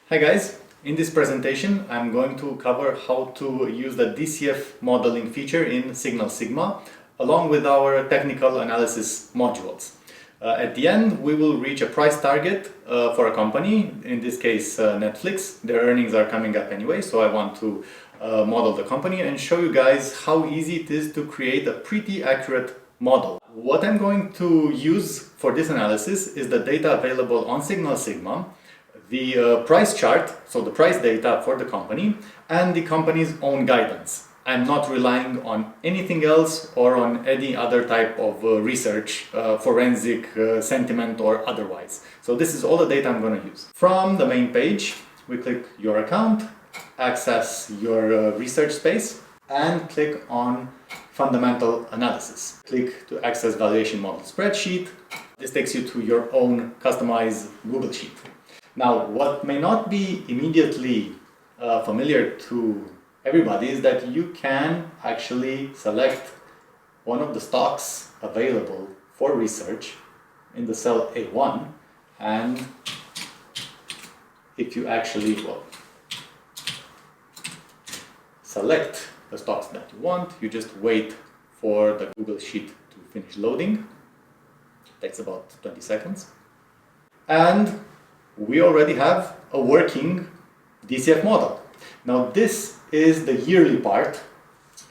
Hi guys, in this presentation I'm going to cover how to use the DCF modeling feature in Signal Sigma along with our technical analysis modules. At the end we will reach a price target for a company, in this case Netflix. Their earnings are coming up anyway, so I want to model the company and show you guys how easy it is to create a pretty accurate model. What I'm going to use for this analysis is the data available on Signal Sigma, the price chart, so the price data for the company, and the company's own guidance. I'm not relying on anything else or on any other type of research, forensic, sentiment or otherwise. So this is all the data I'm going to use. From the main page, we click your account, access your research space, and click on fundamental analysis. Click to access valuation model spreadsheet. This takes you to your own customized Google Sheet. Now, what may not be immediately familiar to everybody is that you can actually select one of the stocks available for research in the cell A1, and if you actually select the stocks that you want, you just wait for the Google Sheet to finish loading. It takes about 20 seconds. And we already have a working DCF model. Now this is the yearly part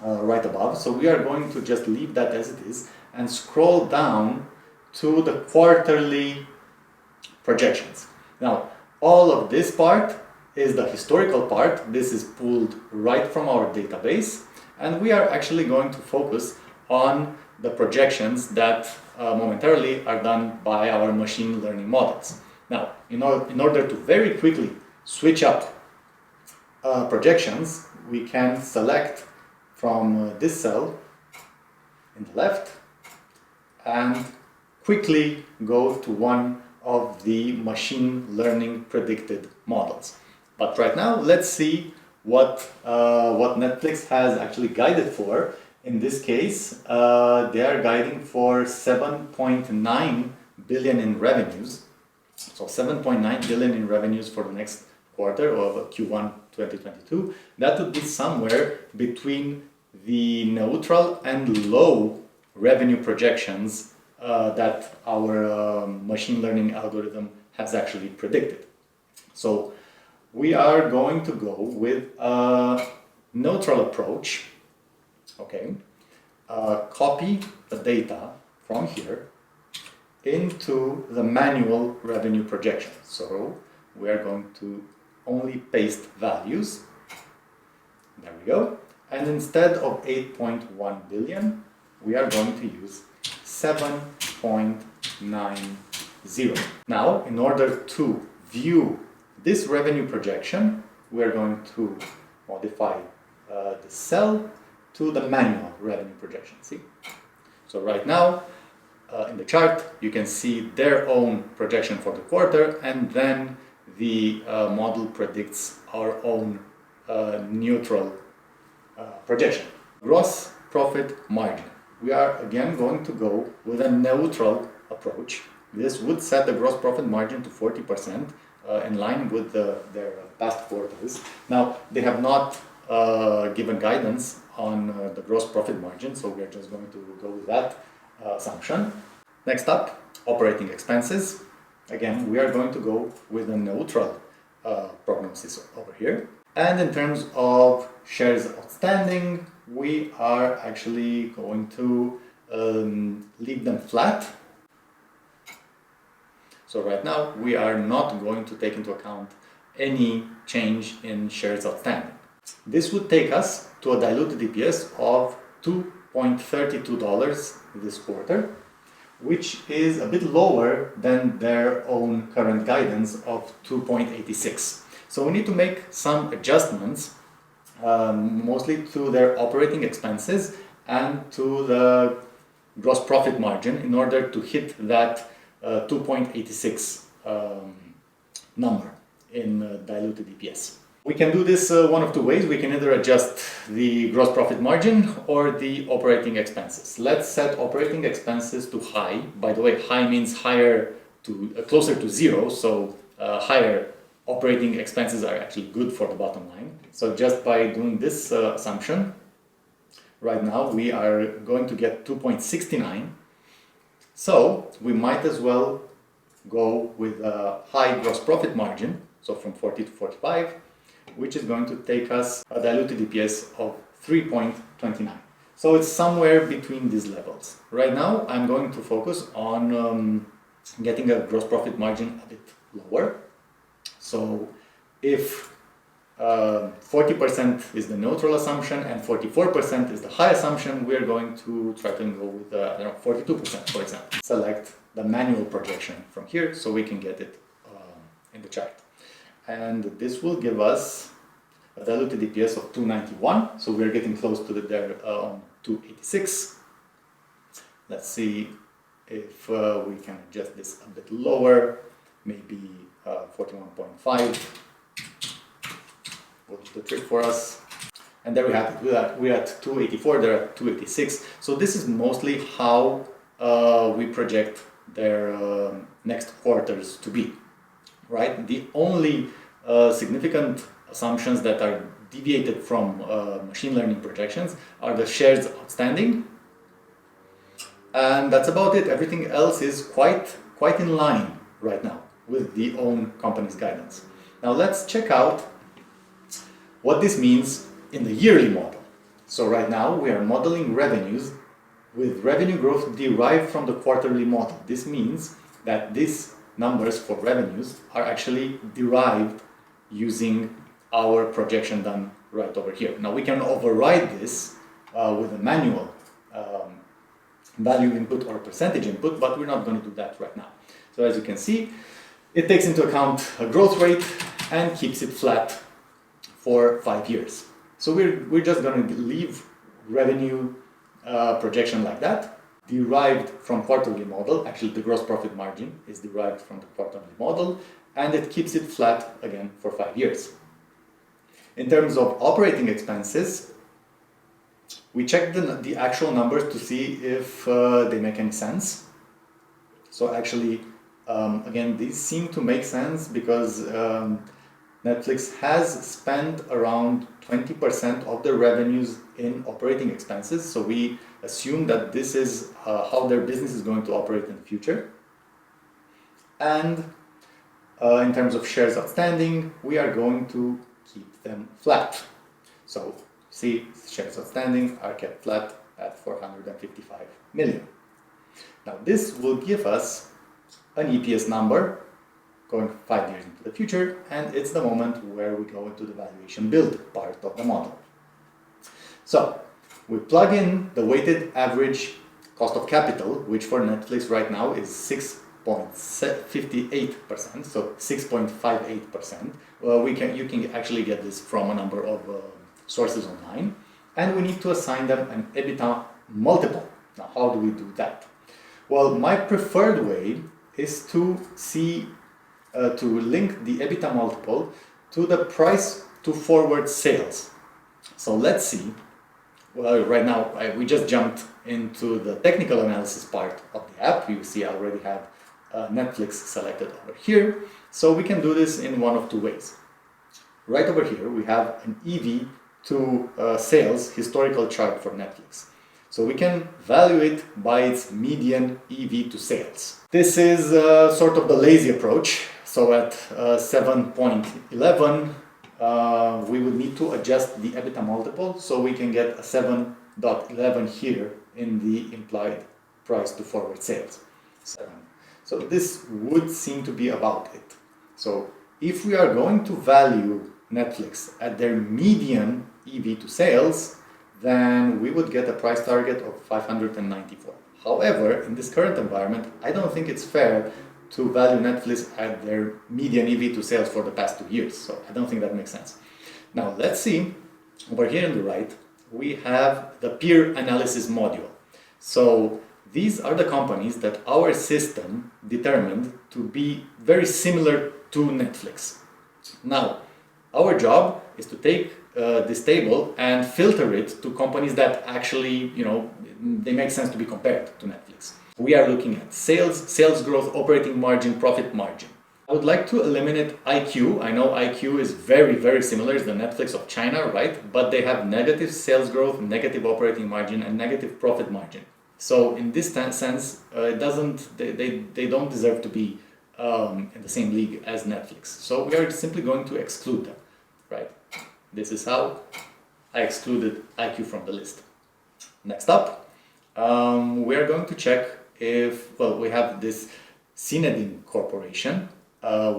right above, so we are going to just leave that as it is and scroll down to the quarterly projections. Now all of this part is the historical part. This is pulled right from our database, and we are actually going to focus on the projections that momentarily are done by our machine learning models. Now, in order to very quickly switch up projections, we can select from this cell in the left and quickly go to one of the machine learning predicted models. But right now, let's see what Netflix has actually guided for. In this case, they are guiding for 7.9 billion in revenues. So 7.9 billion in revenues for the next quarter of Q1 2022. That would be somewhere between the neutral and low revenue projections that our machine learning algorithm has actually predicted. So we are going to go with a neutral approach. Okay, copy the data from here into the manual revenue projection. So we are going to only paste values. There we go. And instead of 8.1 billion, we are going to use 7.90. Now, in order to view this revenue projection, we are going to modify the cell to the manual revenue projection. See? So right now, in the chart, you can see their own projection for the quarter, and then the model predicts our own neutral projection. Gross profit margin. We are again going to go with a neutral approach. This would set the gross profit margin to 40% in line with their past quarters. Now, they have not given guidance on the gross profit margin, so we are just going to go with that assumption. Next up, operating expenses. Again, we are going to go with a neutral prognosis over here. And in terms of shares outstanding, we are actually going to leave them flat. So right now, we are not going to take into account any change in shares outstanding. This would take us to a diluted EPS of $2.32 this quarter, which is a bit lower than their own current guidance of 2.86. So we need to make some adjustments, mostly to their operating expenses and to the gross profit margin in order to hit that 2.86 number in diluted EPS. We can do this one of two ways. We can either adjust the gross profit margin or the operating expenses. Let's set operating expenses to high. By the way, high means higher to closer to zero, so higher operating expenses are actually good for the bottom line. So just by doing this assumption, right now we are going to get 2.69. So we might as well go with a high gross profit margin, so from 40 to 45, which is going to take us a diluted EPS of 3.29. So it's somewhere between these levels. Right now I'm going to focus on getting a gross profit margin a bit lower. So if 40% is the neutral assumption and 44% is the high assumption, we're going to try to go with 42%, for example. Select the manual projection from here so we can get it in the chart. And this will give us a diluted EPS of 291, so we're getting close to there on 286. Let's see if we can adjust this a bit lower, maybe 41.5 will do the trick for us. And there we have it. We're at 284, they're at 286. So this is mostly how we project their next quarters to be, right? The only significant assumptions that are deviated from machine learning projections are the shares outstanding, and that's about it. Everything else is quite in line right now with the own company's guidance. Now let's check out what this means in the yearly model. So right now we are modeling revenues with revenue growth derived from the quarterly model. This means that these numbers for revenues are actually derived using our projection done right over here. Now we can override this with a manual value input or percentage input, but we're not going to do that right now. So as you can see, it takes into account a growth rate and keeps it flat for 5 years. So we're just going to leave revenue projection like that, derived from quarterly model. Actually, the gross profit margin is derived from the quarterly model, and it keeps it flat again for 5 years. In terms of operating expenses, we check the actual numbers to see if they make any sense. So actually, again, these seem to make sense because Netflix has spent around 20% of their revenues in operating expenses. So we assume that this is how their business is going to operate in the future. And in terms of shares outstanding, we are going to keep them flat. So see, shares outstanding are kept flat at 455 million. Now this will give us an EPS number going 5 years into the future, and it's the moment where we go into the valuation build part of the model. So we plug in the weighted average cost of capital, which for Netflix right now is 6.58%, so 6.58%. You can actually get this from a number of sources online, and we need to assign them an EBITDA multiple. Now, how do we do that? Well, my preferred way is to link the EBITDA multiple to the price to forward sales. So let's see. Well, right now we just jumped into the technical analysis part of the app. You see I already have Netflix selected over here. So we can do this in one of two ways. Right over here we have an EV to sales historical chart for Netflix. So we can value it by its median EV to sales. This is sort of the lazy approach. So at 7.11 we would need to adjust the EBITDA multiple so we can get a 7.11 here in the implied price to forward sales. 7. So this would seem to be about it. So if we are going to value Netflix at their median EV to sales, then we would get a price target of 594. However, in this current environment, I don't think it's fair to value Netflix at their median EV to sales for the past 2 years. So I don't think that makes sense. Now let's see, over here on the right, we have the peer analysis module. So these are the companies that our system determined to be very similar to Netflix. Now, our job is to take this table and filter it to companies that actually, they make sense to be compared to Netflix. We are looking at sales growth, operating margin, profit margin. I would like to eliminate IQ. I know IQ is very, very similar to the Netflix of China, right? But they have negative sales growth, negative operating margin, and negative profit margin. So in this sense, they don't deserve to be in the same league as Netflix. So we are simply going to exclude them, right? This is how I excluded IQ from the list. Next up, we are going to check if, well, we have this Cinedin Corporation,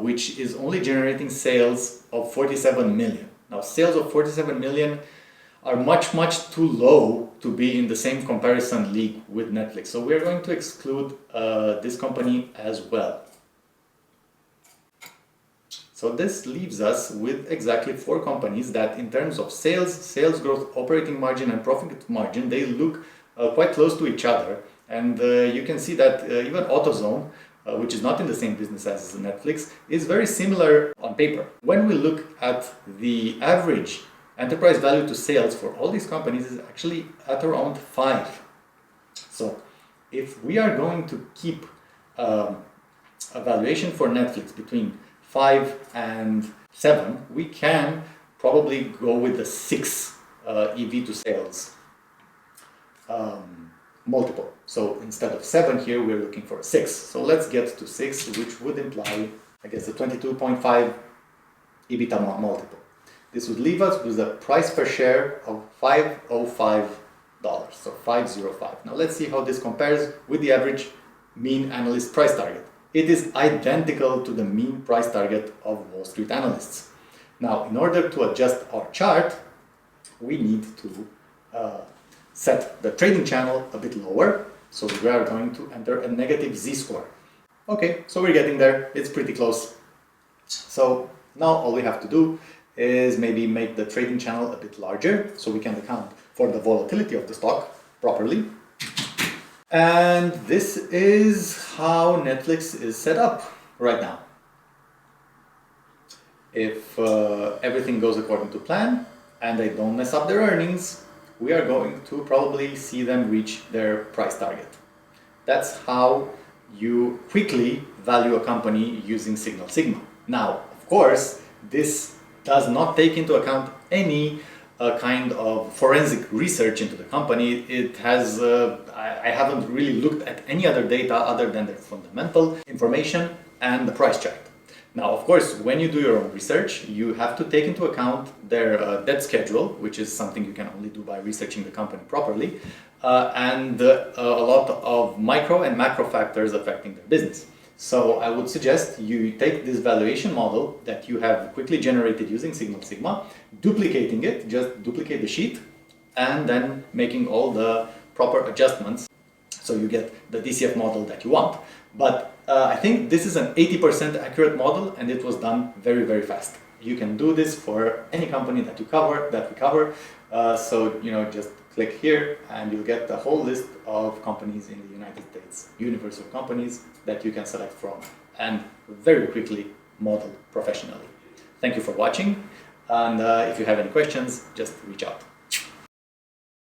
which is only generating sales of 47 million. Now, sales of 47 million are much, much too low to be in the same comparison league with Netflix. So we're going to exclude this company as well. So this leaves us with exactly 4 companies that in terms of sales growth, operating margin and profit margin, they look quite close to each other. And you can see that even AutoZone, which is not in the same business as Netflix, is very similar on paper. When we look at the average enterprise value to sales for all these companies is actually at around 5. So if we are going to keep a valuation for Netflix between 5 and 7, we can probably go with the 6 EV to sales multiple. So instead of 7 here, we're looking for a 6. So let's get to 6, which would imply, I guess, a 22.5 EBITDA multiple. This would leave us with a price per share of $505. So 505. Now let's see how this compares with the average mean analyst price target. It is identical to the mean price target of Wall Street analysts. Now, in order to adjust our chart, we need to set the trading channel a bit lower. So we are going to enter a negative z-score. Okay, so we're getting there. It's pretty close. So now all we have to do is maybe make the trading channel a bit larger so we can account for the volatility of the stock properly. And this is how Netflix is set up right now. If everything goes according to plan and they don't mess up their earnings, we are going to probably see them reach their price target. That's how you quickly value a company using Signal Sigma. Now, of course, this does not take into account any kind of forensic research into the company. It has, I haven't really looked at any other data other than their fundamental information and the price chart. Now, of course, when you do your own research, you have to take into account their debt schedule, which is something you can only do by researching the company properly, and a lot of micro and macro factors affecting their business. So I would suggest you take this valuation model that you have quickly generated using Signal Sigma, duplicating it, just duplicate the sheet, and then making all the proper adjustments so you get the DCF model that you want. But I think this is an 80% accurate model, and it was done very, very fast. You can do this for any company that we cover. So just click here and you'll get the whole list of companies in the United States, universe of companies that you can select from and very quickly model professionally. Thank you for watching, and if you have any questions, just reach out.